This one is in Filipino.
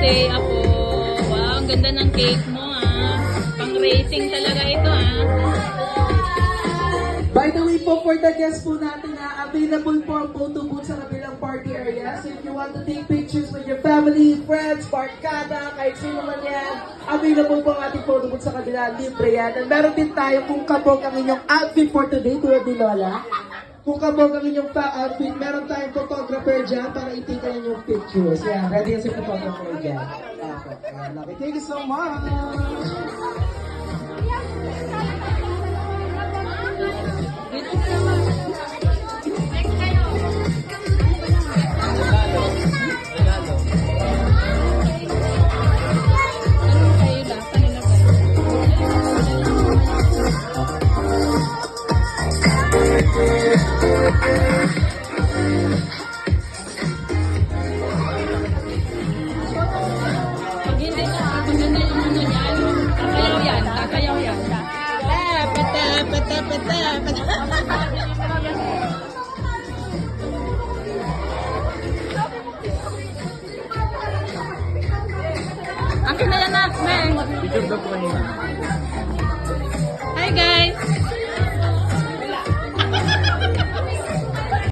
birthday ako. Wow, ang ganda ng cake mo ah. Pang racing talaga ito ah. By the way po, for the guests po natin na available po ang photo booth sa kabilang party area. So if you want to take pictures with your family, friends, barkada, kahit sino man yan, available po ang ating photo booth sa kabila. Libre yan. And meron din tayo kung kabog ang inyong outfit for today, tulad ni Lola. Kung kabog ang inyong outfit, meron tayong photographer dyan para itika yung pictures. Yan, ready yan si photographer dyan. Okay, thank you so much! Kakayaw yan. Akin na yan na, Meng. Picture daw po kanina.